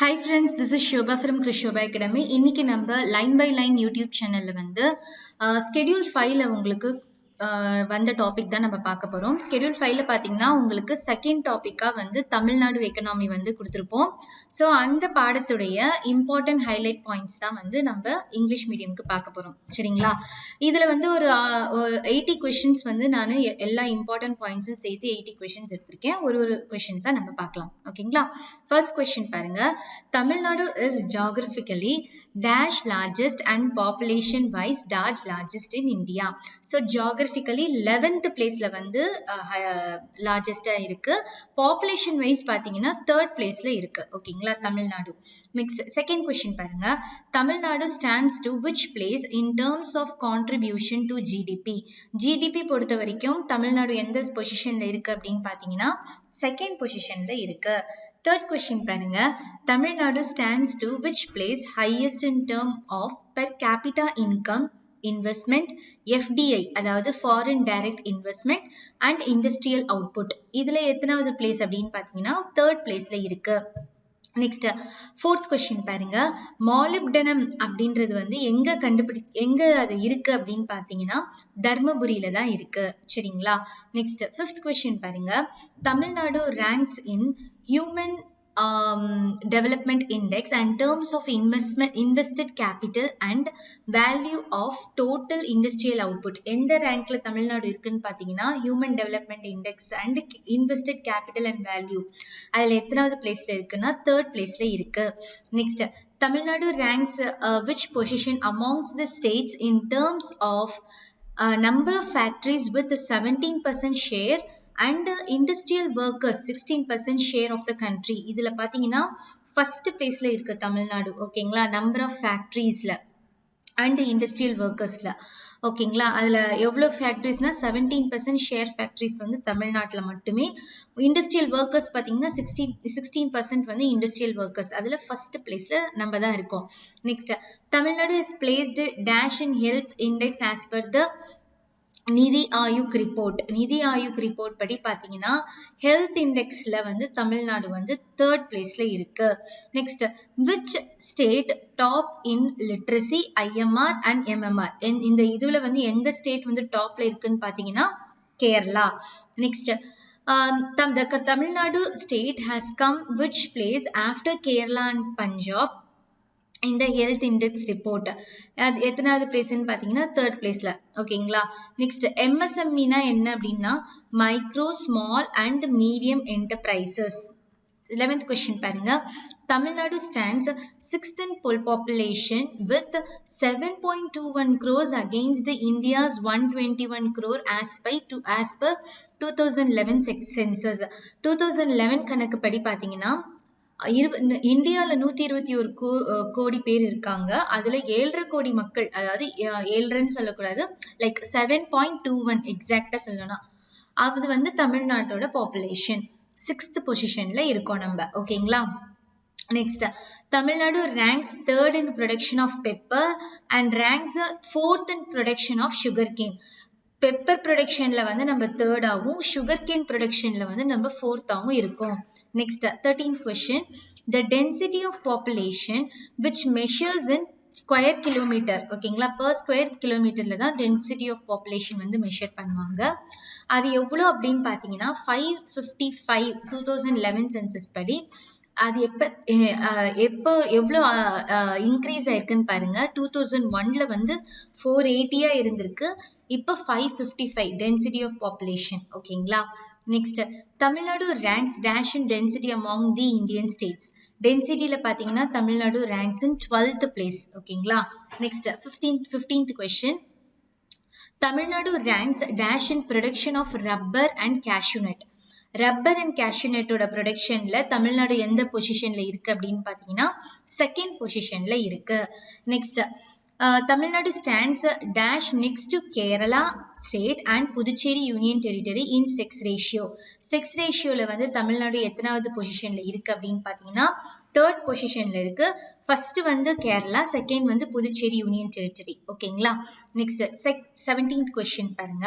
Hi friends, this is Shobha from Krishobha Academy. இன்னைக்கு நம்ம line by line YouTube சேனல்ல வந்து ஸ்கெடியூல் 5ல உங்களுக்கு வந்த டாபிக் தான் நம்ம பார்க்க போறோம். ஸ்கெடியூல் 5ல பாத்தீங்கன்னா உங்களுக்கு செகண்ட் டாபிக்கா வந்து தமிழ்நாடு எக்கனாமி வந்து கொடுத்திருப்போம். ஸோ அந்த பாடத்துடைய இம்பார்ட்டன்ட் ஹைலைட் பாயிண்ட்ஸ் தான் வந்து நம்ம இங்கிலீஷ் மீடியம்க்கு பார்க்க போறோம். சரிங்களா? இதுல வந்து ஒரு 80 கொஸ்டின்ஸ் வந்து நான் எல்லா இம்பார்ட்டன்ட் பாயிண்ட்ஸும் சேர்த்து 80 கொஸ்டின்ஸ் எடுத்திருக்கேன். ஒரு கொஸ்டின்ஸா நம்ம பார்க்கலாம். ஓகேங்களா? ஃபர்ஸ்ட் கொஸ்டின் பாருங்க. Tamil is geographically dash largest and population wise dash largest in India. So geographically 11th placeல வந்து largest இருக்கு. Population wise பாத்தீங்கன்னா 3rd placeல இருக்கு. ஓகேங்களா? தமிழ்நாடு. Next second question பாருங்க. Tamil stands to which place in terms of contribution to GDP? GDP பொறுத்த வரைக்கும் தமிழ்நாடு எந்த பொசிஷன்ல இருக்கு அப்படின்னு பாத்தீங்கன்னா செகண்ட் பொசிஷன்ல இருக்கு. Third question பாருங்க. Tamil Nadu stands to which place highest in term of per capita income, investment, FDI அதாவது foreign direct investment and industrial output. இதுல எத்தனாவது place அப்படின்னு பாத்தீங்கன்னா third placeல இருக்கு. நெக்ஸ்ட் ஃபோர்த் கொஸ்டின் பாருங்க. மாலிப்டனம் அப்படின்றது வந்து எங்க அது இருக்கு அப்படின்னு பாத்தீங்கன்னா தர்மபுரியில தான் இருக்கு. சரிங்களா? நெக்ஸ்ட் ஃபிஃப்த் கொஸ்டின் பாருங்க. Tamil Nadu ranks in human development index and terms of invested capital and value of total industrial output. எந்த ரேங்க்ல தமிழ்நாடு இருக்குன்னு பாத்தீங்கன்னா human development index and invested capital and value அதுல எத்தனாவது பிளேஸ்ல இருக்குன்னா third placeல இருக்கு. Next Tamil Nadu ranks which position amongst the states in terms of number of factories with 17% share and industrial workers 16% share of the country. இதுல பாத்தீங்கன்னா first placeல இருக்கு தமிழ்நாடு. ஓகேங்களா? Number of ஃபேக்டரிஸ்ல அண்ட் இண்டஸ்ட்ரியல் ஒர்க்கர்ஸ்ல. ஓகேங்களா? அதுல எவ்வளவு ஃபேக்டரிஸ்னா 17% ஷேர் ஃபேக்டரிஸ் வந்து தமிழ்நாட்டுல மட்டுமே. இண்டஸ்ட்ரியல் ஒர்க்கர்ஸ் பாத்தீங்கன்னா 16% வந்து இண்டஸ்ட்ரியல் ஒர்க்கர்ஸ். அதுல ஃபர்ஸ்ட் பிளேஸ்ல நம்ம தான் இருக்கோம். Next Tamil Nadu is placed dash in health index as per the நிதி ஆயுக் ரிப்போர்ட் படி பாத்தீங்கன்னா ஹெல்த் இண்டெக்ஸ்ல வந்து தமிழ்நாடு வந்து third placeல இருக்கு. Next which state top in literacy IMR and MMR? இந்த இதுல வந்து எந்த ஸ்டேட் வந்து டாப்ல இருக்குன்னு பாத்தீங்கன்னா Kerala. Next Tamil Nadu state has come which place after Kerala and Punjab இந்த ஹெல்த் இண்டெக்ஸ் ரிப்போர்ட் எத்தனாவது பிளேஸ்ன்னு பாத்தீங்கன்னா third placeல. ஓகேங்களா? நெக்ஸ்ட் MSMEனா என்ன அப்படின்னா micro small and medium enterprises. 11th question பாருங்க. Tamil Nadu stands 6th in population with 7.21 crores against India's 121 crore as per 2011 census. 2011 கணக்கு படி பாத்தீங்கன்னா இந்தியால 121 கோடி பேர் இருக்காங்க. அதுல 7.5 கோடி மக்கள், அதாவது 7.5 சொல்லக்கூடாது, லைக் 7.21 எக்ஸாக்டா சொல்லணும்னா அது வந்து தமிழ்நாட்டோட பாப்புலேஷன். 6th பொசிஷன்ல இருக்கோம் நம்ம. ஓகேங்களா? Next Tamil Nadu ranks 3rd in production of pepper and ranks 4th in production of sugarcane. Pepper ப்ரொடக்ஷன்ல வந்து நம்ம 3rd ஆவும், சுகர் கேன் ப்ரொடக்ஷன்ல வந்து நம்ம 4th ஆவும் இருக்கும். Next 13th question. The density of population which measures in square kilometer. ஓகேங்களா? per square kilometerல தான் density of population வந்து மெஷர் பண்ணுவாங்க. அது எவ்வளவு அப்படின்னு பாத்தீங்கன்னா 555 2011 சென்சஸ் படி அது எப்போ எவ்வளோ இன்க்ரீஸ் ஆயிருக்குன்னு பாருங்க. 2001ல வந்து 480 இருந்திருக்கு. இப்போ 555 டென்சிட்டி ஆஃப் பாப்புலேஷன். ஓகேங்களா? Next Tamil Nadu ranks dash in density among the Indian states. டென்சிட்டியில பாத்தீங்கன்னா Tamil Nadu ranks in 12th place. ஓகேங்களா? Next 15th question. Tamil Nadu ranks dash in production of rubber and cashew nut. Rubber and கேஷ்யூநட்டோட ப்ரொடக்ஷன்ல தமிழ்நாடு எந்த பொசிஷன்ல இருக்கு அப்படின்னு பாத்தீங்கன்னா செகண்ட் பொசிஷன்ல இருக்கு. Next Tamil Nadu stands dash next to Kerala state and Puducherry union territory in sex ratio. Sex ரேஷியோல வந்து தமிழ்நாடு எத்தனாவது பொசிஷன்ல இருக்கு அப்படின்னு பாத்தீங்கன்னா 3rd பொசிஷன்ல இருக்கு. ஃபர்ஸ்ட் வந்து கேரளா, செகண்ட் வந்து புதுச்சேரி யூனியன் டெரிட்டரி. ஓகேங்களா? நெக்ஸ்ட் 17th question பாருங்க.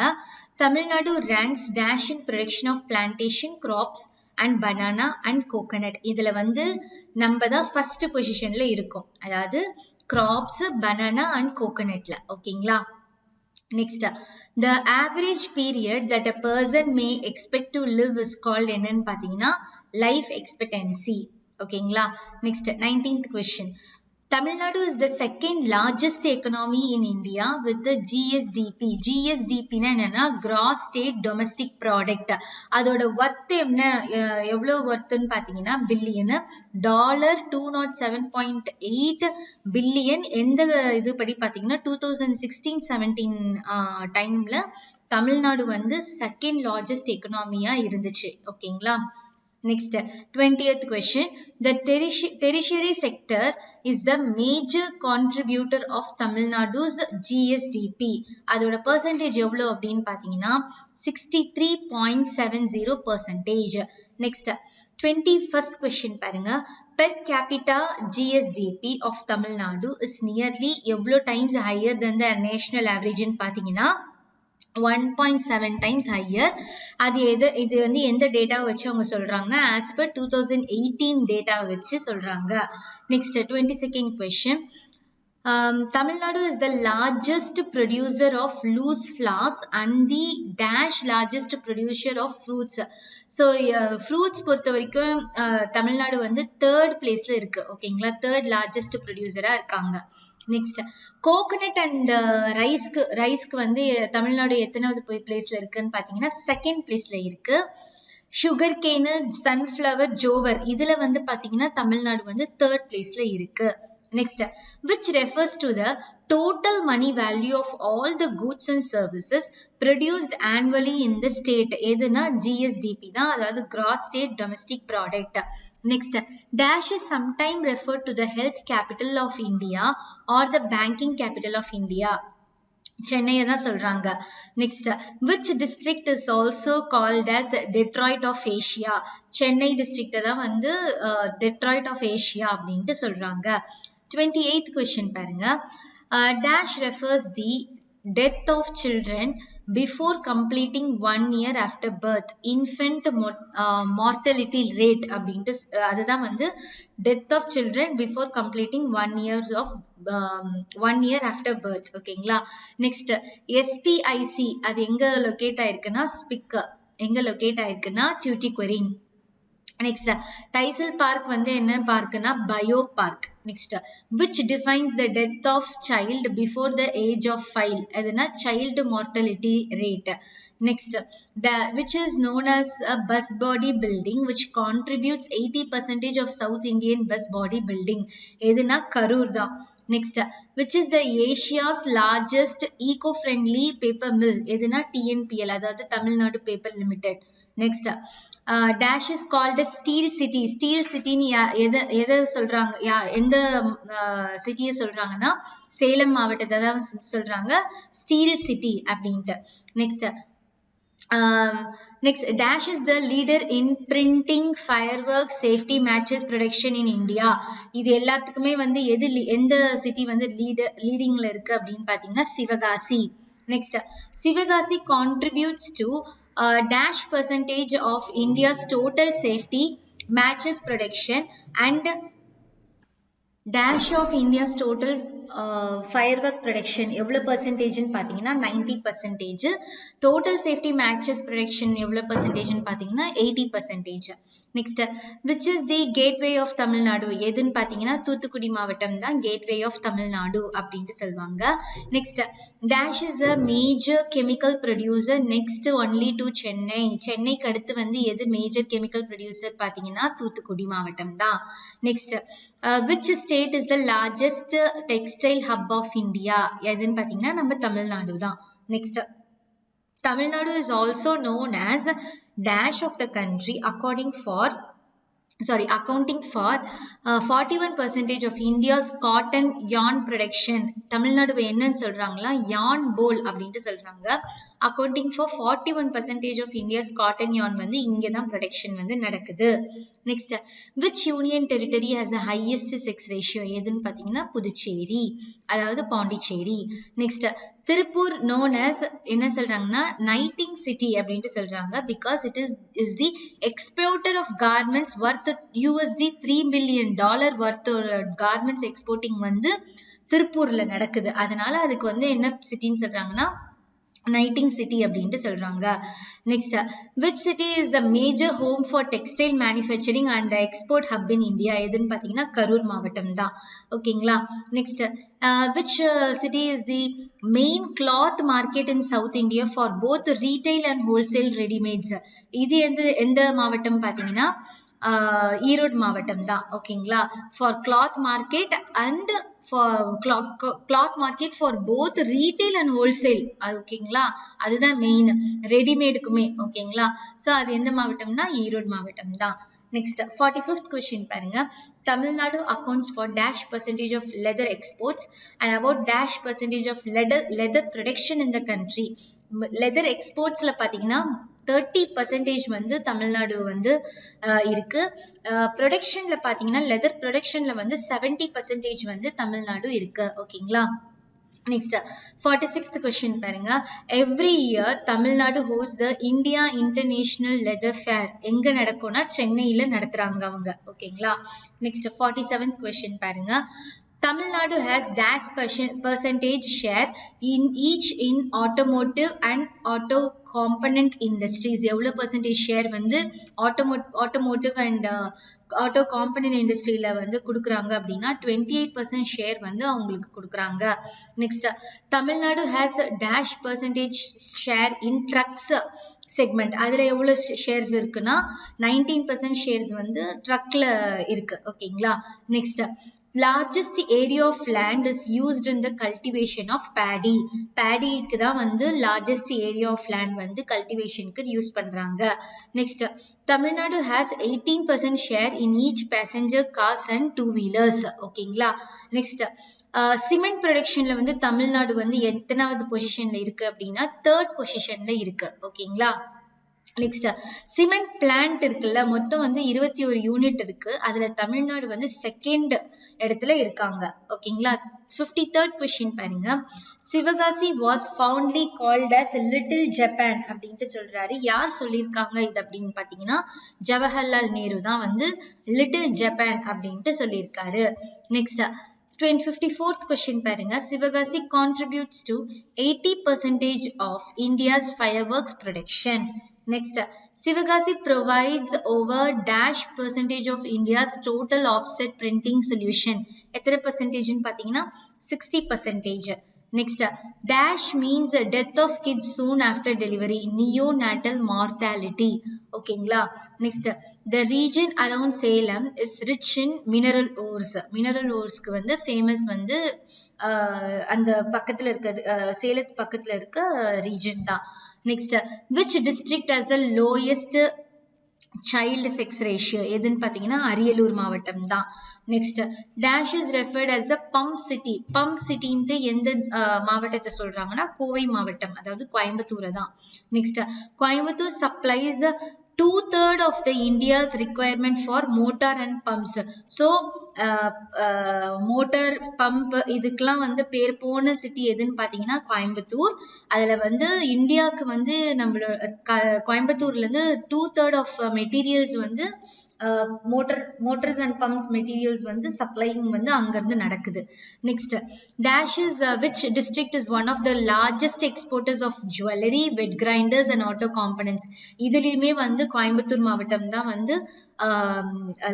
Tamil Nadu ranks dash in production of plantation crops and banana and coconut. இதுல வந்து நம்ம தான் first positionல இருக்கும், அதாவது crops, banana and coconutல. ஓகேங்களா? Next, the average period that a person may expect to live is called என்னன்னு பாத்தீங்கன்னா life expectancy. ஓகேங்களா? Next, 19th question. Tamil Nadu is the second largest economy in India with the GSDP. GSDP னா என்னன்னா gross state domestic product. அதோட worth என்ன, எவ்வளவு worthன்னு பாத்தீங்கன்னா billion $207.8 billion. எந்த இது படி பாத்தீங்கன்னா 2016-17 டைம்ல தமிழ்நாடு வந்து செகண்ட் லார்ஜஸ்ட் எக்கனாமியா இருந்துச்சு. ஓகேங்களா? Next, 20th question. The tertiary sector is the major contributor of Tamil Nadu's GSDP. அதோட percentage எவ்வளோ அப்படின்னு பார்த்தீங்கன்னா 63.70%. Next, 21st question பாருங்க. Per capita GSDP of Tamil Nadu is nearly எவ்வளோ times higher than the national average ன்னு பார்த்தீங்கன்னா 1.7 times higher. அது இது வந்து எந்த டேட்டா வச்சு அவங்க சொல்றாங்கன்னா as per 2018 டேட்டா வச்சு சொல்றாங்க. Next, 22nd question. Tamil Nadu is the largest producer of loose flowers and the dash largest producer of fruits. So fruits பொறுத்த வரைக்கும் தமிழ்நாடு வந்து third placeல இருக்கு. ஓகேங்களா? third largest producer-ஆ இருக்காங்க. Next, coconut and ரைஸ்க்கு வந்து தமிழ்நாடு எத்தனாவது பிளேஸ்ல இருக்குன்னு பாத்தீங்கன்னா செகண்ட் பிளேஸ்ல இருக்கு. சுகர் கேனு, சன்ஃபிளவர், ஜோவர் இதுல வந்து பாத்தீங்கன்னா தமிழ்நாடு வந்து தேர்ட் பிளேஸ்ல இருக்கு. Next, which refers to the total money value of all the goods and services produced annually in the state. எதுனா GSDP தான், அதாவது gross state domestic product. Next, dash is sometimes referred to the health capital of India or the banking capital of India. சென்னையை தான் சொல்றாங்க. Next, which district is also called as Detroit of Asia. Chennai district தான் வந்து Detroit of Asia அப்படின்ட்டு சொல்றாங்க. 28th question பாருங்க. Dash refers the death of children before completing 1 year after birth. Infant mortality rate அப்படின்ட்டு அதுதான் வந்து death of children before completing 1 year after birth. ஓகேங்களா? Next, SPIC அது எங்க லொகேட் ஆயிருக்குன்னா ஸ்பிக்கர், எங்க லொகேட் ஆயிருக்குன்னா டியூட்டிகுரின். Next, டைசல் பார்க் வந்து என்ன பார்க்னா bio park. Next, which defines the death of child before the age of 5. அதுனா child mortality rate. Next, which is known as a bus body building which contributes 80% of South Indian bus body building. எதுனா கரூர் தான். Next, which is the Asia's largest eco-friendly paper mill. எதுனா TNPL, அதாவது Tamil Nadu paper limited. Next, dash is called a steel city. Steel city ni எதை சொல்றாங்க, எந்த சிட்டியை சொல்றாங்கன்னா சேலம் மாவட்டத்தை தான் சொல்றாங்க ஸ்டீல் சிட்டி அப்படின்ட்டு. Next, dash is the leader in printing, fireworks, safety matches, production in India. இது எல்லாத்துக்குமே வந்து எந்த சிட்டி வந்து லீடிங்ல இருக்கு அப்படின்னு பாத்தீங்கன்னா Sivakasi. Next, Sivakasi contributes to dash percentage of India's total safety matches production and dash of India's total firework production எவ்வளவு பர்சன்டேஜ்னு பாத்தீங்கன்னா 90%. total safety matches production எவ்வளவு பர்சன்டேஜ்னு பாத்தீங்கன்னா 80%. Next, which is the gateway of Tamil Nadu. எதுன்னு பாத்தீங்கன்னா தூத்துக்குடி மாவட்டம் தான் gateway of Tamil Nadu அப்படின்ட்டு சொல்வாங்க. Next, dash is a major chemical producer next only to Chennai. சென்னைக்கு அடுத்து வந்து எது major chemical producer பாத்தீங்கன்னா தூத்துக்குடி மாவட்டம் தான். Next, which state is the largest textile hub of India. எதுன்னு பாத்தீங்கன்னா நம்ம தமிழ்நாடு தான். Next, Tamil Nadu is also known as dash of the country accounting for 41% of India's cotton yarn production. Tamil Nadu என்னன்னு சொல்றாங்களா yarn bowl அப்படின்ட்டு சொல்றாங்க. accounting for 41% of India's cotton yarn வந்து இங்க தான் production வந்து நடக்குது. Next, which union territory has the highest sex ratio? எதுன்னு பார்த்தீங்கன்னா புதுச்சேரி, அதாவது Pondicherry. Next, Tiruppur known as என்ன சொல்றாங்கன்னா நைட்டிங் சிட்டி அப்படின்ட்டு சொல்றாங்க because it is the exporter of garments worth $3 billion worth garments exporting வந்து திருப்பூர்ல நடக்குது. அதனால அதுக்கு வந்து என்ன சிட்டின்னு சொல்றாங்கன்னா நைட்டிங் சிட்டி அப்படின்ட்டு சொல்றாங்க. Next, which city is the major home for textile manufacturing and export hub in India? எதுன்னு பார்த்தீங்கன்னா கரூர் மாவட்டம் தான். ஓகேங்களா. Next, which city is the main cloth market in South India for both retail and wholesale ready-mades? இது எந்த மாவட்டம் பார்த்தீங்கன்னா ஈரோடு மாவட்டம் தான். ஓகேங்களா. for cloth market and for cloth market for both retail and wholesale. ஓகேங்களா. அதுதான் மெயின் ரெடிமேடுக்குமே. ஓகேங்களா. ஸோ அது எந்த மாவட்டம்னா ஈரோடு மாவட்டம் தான். Next, 45th question பாருங்க. Tamil Nadu accounts for dash percentage of leather exports and about dash percentage of leather production in the country. Leather exportsல பார்த்தீங்கன்னா 30% வந்து தமிழ்நாடு வந்து இருக்கு. ப்ரொடக்ஷன்ல பார்த்தீங்கன்னா லெதர் ப்ரொடக்ஷன்ல வந்து 70% வந்து தமிழ்நாடு இருக்கு. ஓகேங்களா. Next, 46th question பாருங்க. Every year Tamil Nadu hosts the India International Leather Fair. எங்க நடக்கும்னா சென்னையில நடத்துறாங்க அவங்க. ஓகேங்களா. Next, 47th question பாருங்க. Tamil Nadu has dash percentage share in each in automotive and auto component industries. எவ்வளவு percentage share வந்து automotive and auto component industryல வந்து கொடுக்குறாங்க அப்படின்னா 28% share வந்து அவங்களுக்கு கொடுக்குறாங்க. Next, Tamil Nadu has dash percentage share in trucks segment. அதுல எவ்வளவு ஷேர்ஸ் இருக்குன்னா 19% ஷேர்ஸ் வந்து ட்ரக்ல இருக்கு. ஓகேங்களா. Next, largest area of land is used in the cultivation of paddy. Paddyக்கு தான் வந்து largest area of land வந்து cultivationக்கு யூஸ் பண்றாங்க. Next, Tamil Nadu has 18% share in each passenger cars and two wheelers. ஓகேங்களா. Next, cement ப்ரொடக்ஷன்ல வந்து தமிழ்நாடு வந்து எத்தனாவது பொசிஷன்ல இருக்கு அப்படின்னா 3rd பொசிஷன்ல இருக்கு. ஓகேங்களா. நெக்ஸ்ட், சிமெண்ட் பிளான்ட் இருக்குல்ல, மொத்தம் வந்து 21 யூனிட் இருக்கு. அதுல தமிழ்நாடு வந்து 2nd இடத்துல இருக்காங்க. ஓகேங்களா. 53rd question பாருங்க. Sivakasi was fondly called as little Japan அப்படின்ட்டு சொல்றாரு. யார் சொல்லியிருக்காங்க இது அப்படின்னு பாத்தீங்கன்னா ஜவஹர்லால் நேரு தான் வந்து லிட்டில் ஜப்பான் அப்படின்ட்டு சொல்லியிருக்காரு. நெக்ஸ்ட், 54th question பாருங்க. Sivakasi contributes to 80% of India's fireworks production. Next, Sivagasi provides over dash percentage of India's total offset printing solution. எத்தனை percentage ன்னு பார்த்தீங்கன்னா 60%. Next, dash means death of kids soon after delivery, neonatal mortality. ஓகேங்களா. Next, the region around Salem is rich in mineral ores. mineral oresக்கு வந்து famous வந்து அந்த பக்கத்துல இருக்க சேலத்து பக்கத்துல இருக்க region தான். Next, which district has the lowest child sex ratio? எதுன்னு பார்த்தீங்கன்னா அரியலூர் மாவட்டம் தான். Next, dash is referred as the pump city. pump cityன்ட்டு எந்த மாவட்டத்தை சொல்றாங்கன்னா கோவை மாவட்டம், அதாவது கோயம்புத்தூரை தான். Next, Coimbatore supplies 2/3 of the India's requirement for motor and pumps. So motor pump இதுக்கெல்லாம் வந்து பேர் போன சிட்டி எதுன்னு பார்த்தீங்கன்னா கோயம்புத்தூர். அதுல வந்து இந்தியாவுக்கு வந்து நம்மளோட கோயம்புத்தூர்ல இருந்து 2/3 of மெட்டீரியல்ஸ் வந்து motors and pumps materials வந்து சப்ளைங் வந்து அங்கிருந்து நடக்குது. Next, dash is which district is one of the largest exporters of jewelry, wet grinders and auto components. இதுலயுமே வந்து கோயம்புத்தூர் மாவட்டம் தான் வந்து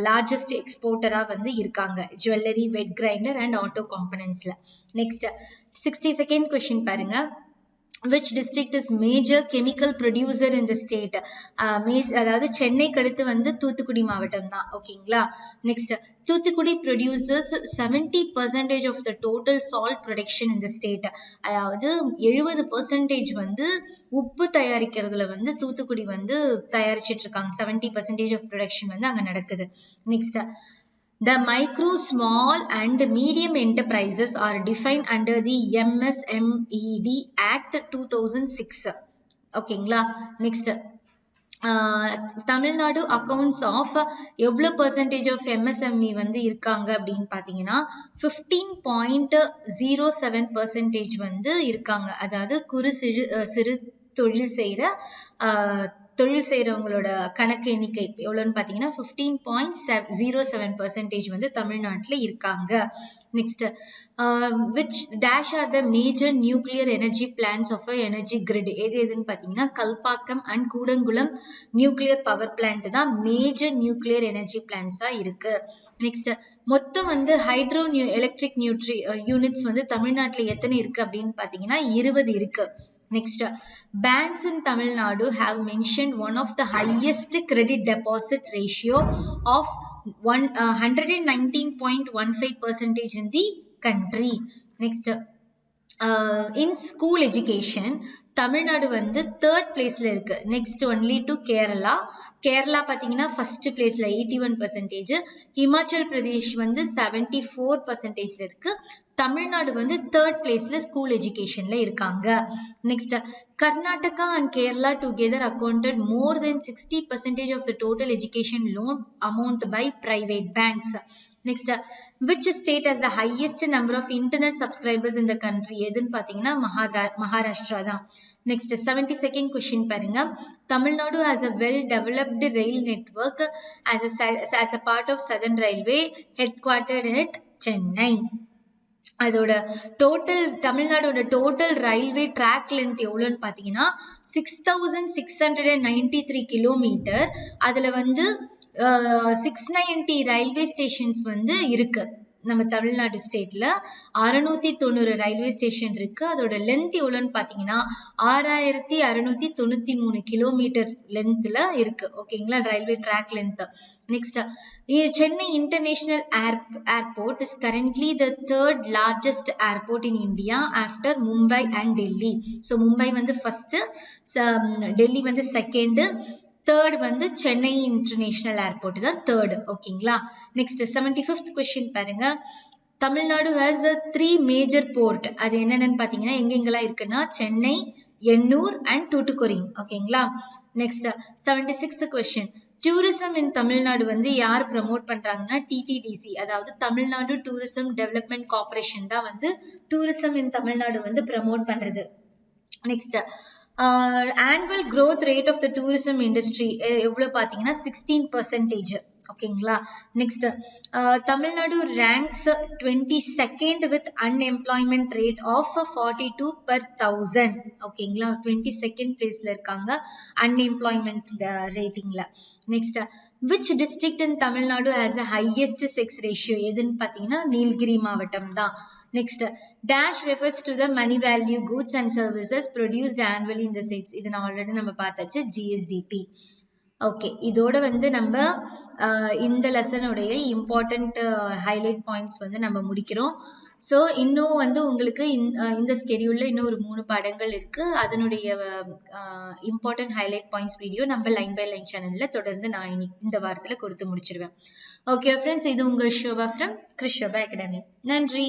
லார்ஜஸ்ட் எக்ஸ்போர்ட்டரா வந்து இருக்காங்க jewellery, wet grinder and auto காம்பனன்ட்ஸ்ல. நெக்ஸ்ட், 62nd question பாருங்க. which district is major chemical producer in the state? அதாவது சென்னைக்கு அடுத்து வந்து தூத்துக்குடி மாவட்டம் தான். ஓகேங்களா. Next, Thoothukudi produces 70% of the total salt production in the state. அதாவது 70% வந்து உப்பு தயாரிக்கிறதுல வந்து தூத்துக்குடி வந்து தயாரிச்சிட்டு இருக்காங்க. 70% of production வந்து அங்க நடக்குது. Next, the micro, small and medium enterprises are defined under the MSMED Act 2006. ஓகேங்களா. நெக்ஸ்ட் தமிழ்நாடு அக்கவுண்ட்ஸ் ஆஃப் எவ்வளோ பர்சன்டேஜ் ஆஃப் எம்எஸ்எம்இ வந்து இருக்காங்க அப்படின்னு பார்த்தீங்கன்னா 15.07% வந்து இருக்காங்க. அதாவது சிறு தொழில் செய்கிறவங்களோட கணக்கு எண்ணிக்கை எவ்வளோன்னு பார்த்தீங்கன்னா 15.07% வந்து தமிழ்நாட்டில் இருக்காங்க. Next which dash are the major nuclear energy plants of a energy grid? எதுன்னு பார்த்தீங்கன்னா Kalpakkam and Kudankulam nuclear power plant தான் மேஜர் நியூக்ளியர் எனர்ஜி பிளான்ஸா இருக்கு. நெக்ஸ்ட் மொத்தம் வந்து ஹைட்ரோ எலக்ட்ரிக் யூனிட்ஸ் வந்து தமிழ்நாட்டில் எத்தனை இருக்கு அப்படின்னு பார்த்தீங்கன்னா 20 இருக்கு. Next, banks in Tamil Nadu have mentioned one of the highest credit deposit ratio of 119.15% in the country. Next, in school education, Tamil Nadu வந்து third placeல இருக்கு. Next only to Kerala. Kerala பார்த்தீங்கன்னா ஃபர்ஸ்ட் பிளேஸ்ல 81%, ஹிமாச்சல் பிரதேஷ் வந்து 74%ல இருக்கு. தமிழ்நாடு வந்து தேர்ட் பிளேஸ்ல school எஜுகேஷன்ல இருக்காங்க. Next Karnataka and Kerala together accounted more than 60% of the total education loan amount by private banks. Next, which state has the highest number of internet subscribers in the country? எதுன்னு பார்த்தீங்கன்னா மகாராஷ்டிரா தான். Next, 72nd question பாருங்க. Tamil Nadu has a well-developed rail network as a part of Southern Railway, headquartered at Chennai. அதோட total தமிழ்நாடோட total railway track length எவ்வளோன்னு பார்த்தீங்கன்னா 6693 kilometre. அதுல வந்து 690 ரயில்வே ஸ்டேஷன்ஸ் வந்து இருக்கு. நம்ம தமிழ்நாடு ஸ்டேட்ல 690 ரயில்வே ஸ்டேஷன் இருக்கு. அதோட லென்த் எவ்வளோன்னு பார்த்தீங்கன்னா 6693 கிலோமீட்டர் லென்த்ல இருக்கு. ஓகேங்களா, railway track length. Next, Chennai international airport is currently the third largest airport in India after Mumbai and Delhi. So Mumbai வந்து ஃபர்ஸ்ட், டெல்லி வந்து செகண்ட், தேர்ட் வந்து சென்னை இன்டர்நேஷனல் ஏர்போர்ட் தான் தேர்ட். ஓகேங்களா. நெக்ஸ்ட் 75th கொஸ்டின் பாருங்க. Tamil Nadu has 3 major port. அது என்னென்னு பார்த்தீங்கன்னா எங்கெங்கெல்லாம் இருக்குன்னா சென்னை, எண்ணூர் அண்ட் தூத்துக்குடி. ஓகேங்களா. Next 76th question. டூரிசம் இன் தமிழ்நாடு வந்து யார் ப்ரமோட் பண்றாங்கன்னா டிடிடிசி, அதாவது தமிழ்நாடு டூரிசம் டெவலப்மெண்ட் கார்பரேஷன் தான் வந்து டூரிசம் இன் தமிழ்நாடு வந்து ப்ரமோட் பண்றது. Next annual growth rate of the tourism industry எவ்வளவு பார்த்தீங்கன்னா 16%. ஓகேங்களா. Next Tamil Nadu ranks 22nd with unemployment rate of 42 per 1000. ஓகேங்களா, 22nd பிளேஸ்ல இருக்காங்க அன்எம்ப்ளாய்மெண்ட் ரேட்டிங்ல. Next, which district in Tamil Nadu has the highest sex ratio? எதுன்னு பார்த்தீங்கன்னா நீலகிரி மாவட்டம் தான். Next, dash refers to the money value goods and services produced annually in the states. இது நான் ஆல்ரெடி நம்ம பார்த்தாச்சு, GSDP. ஓகே, இதோட வந்து நம்ம இந்த லெசனுடைய இம்பார்ட்டன்ட் ஹைலைட் பாயிண்ட்ஸ் வந்து நம்ம முடிக்கிறோம். ஸோ இன்னும் வந்து உங்களுக்கு இந்த ஸ்கெடியூல்ல இன்னும் ஒரு 3 பாடங்கள் இருக்கு. அதனுடைய இம்பார்ட்டன்ட் ஹைலைட் பாயிண்ட்ஸ் வீடியோ நம்ம லைன் பை லைன் சேனல்ல தொடர்ந்து நான் இந்த வாரத்துல கொடுத்து முடிச்சிடுவேன். ஓகே ஃப்ரெண்ட்ஸ், இது உங்கள் Shobha from Chris Shobha academy. நன்றி.